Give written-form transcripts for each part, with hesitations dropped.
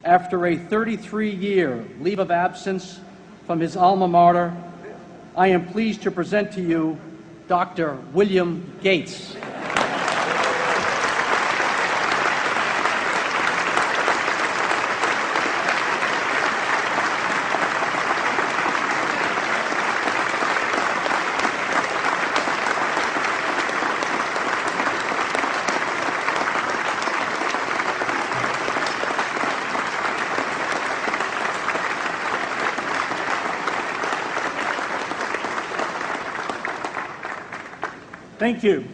After a 33-year leave of absence from his alma mater, I am pleased to present to you Dr. William Gates. Thank you.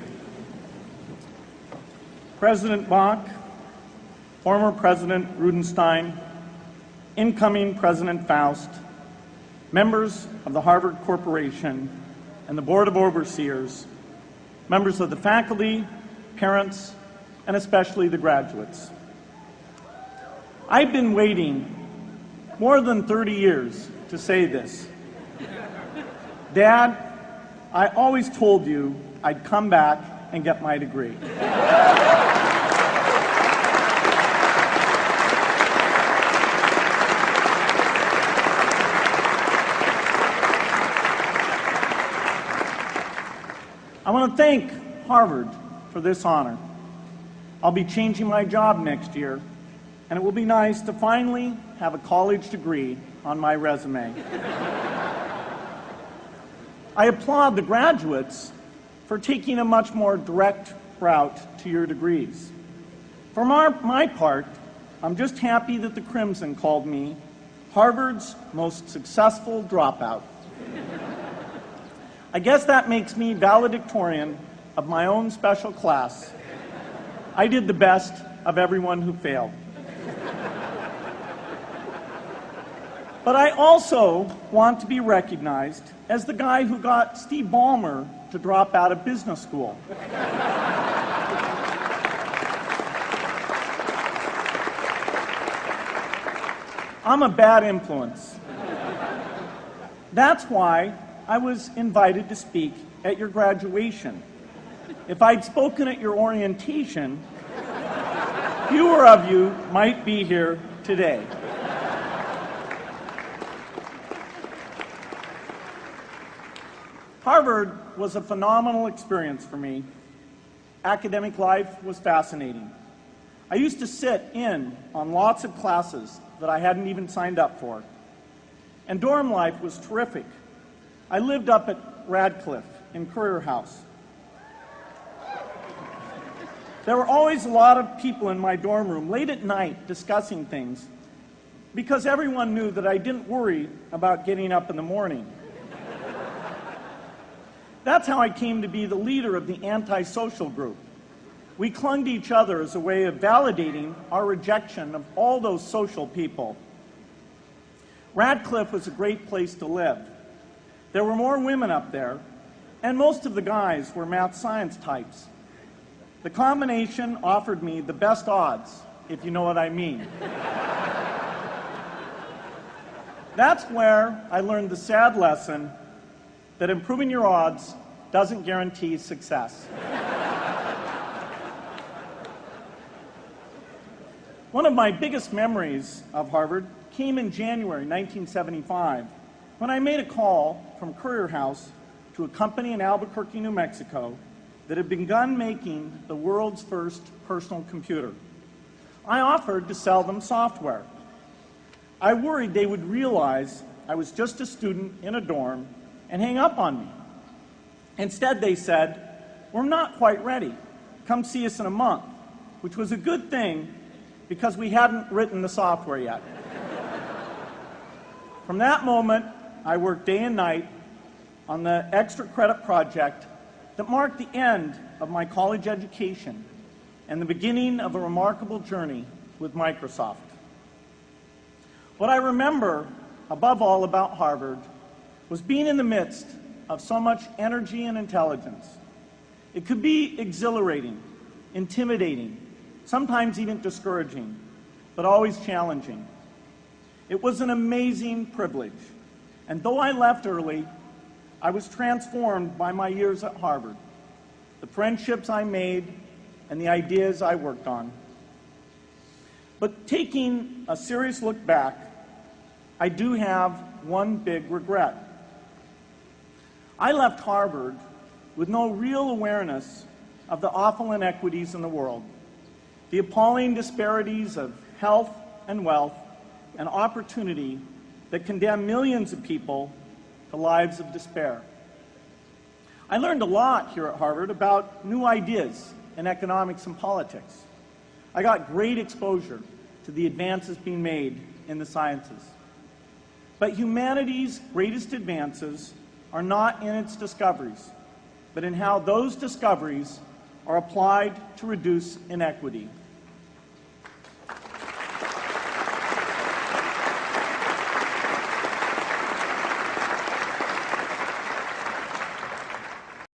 President Bach, former President Rudenstein, incoming President Faust, members of the Harvard Corporation and the Board of Overseers, members of the faculty, parents, and especially the graduates. I've been waiting more than 30 years to say this. Dad, I always told you I'd come back and get my degree. I want to thank Harvard for this honor. I'll be changing my job next year, and it will be nice to finally have a college degree on my resume. I applaud the graduates for taking a much more direct route to your degrees. For my part, I'm just happy that the Crimson called me Harvard's most successful dropout. I guess that makes me valedictorian of my own special class. I did the best of everyone who failed. But I also want to be recognized as the guy who got Steve Ballmer to drop out of business school. I'm a bad influence. That's why I was invited to speak at your graduation. If I'd spoken at your orientation, fewer of you might be here today. Harvard was a phenomenal experience for me. Academic life was fascinating. I used to sit in on lots of classes that I hadn't even signed up for. And dorm life was terrific. I lived up at Radcliffe in Currier House. There were always a lot of people in my dorm room late at night discussing things because everyone knew that I didn't worry about getting up in the morning. That's how I came to be the leader of the antisocial group. We clung to each other as a way of validating our rejection of all those social people. Radcliffe was a great place to live. There were more women up there, and most of the guys were math science types. The combination offered me the best odds, if you know what I mean. That's where I learned the sad lesson that improving your odds doesn't guarantee success. One of my biggest memories of Harvard came in January 1975 when I made a call from Currier House to a company in Albuquerque, New Mexico that had begun making the world's first personal computer. I offered to sell them software. I worried they would realize I was just a student in a dorm and hang up on me. Instead, they said, "We're not quite ready. Come see us in a month," which was a good thing because we hadn't written the software yet. From that moment, I worked day and night on the extra credit project that marked the end of my college education and the beginning of a remarkable journey with Microsoft. What I remember above all about Harvard was being in the midst of so much energy and intelligence. It could be exhilarating, intimidating, sometimes even discouraging, but always challenging. It was an amazing privilege, and though I left early, I was transformed by my years at Harvard, the friendships I made, and the ideas I worked on. But taking a serious look back, I do have one big regret. I left Harvard with no real awareness of the awful inequities in the world, the appalling disparities of health and wealth and opportunity that condemn millions of people to lives of despair. I learned a lot here at Harvard about new ideas in economics and politics. I got great exposure to the advances being made in the sciences. But humanity's greatest advances are not in its discoveries, but in how those discoveries are applied to reduce inequity.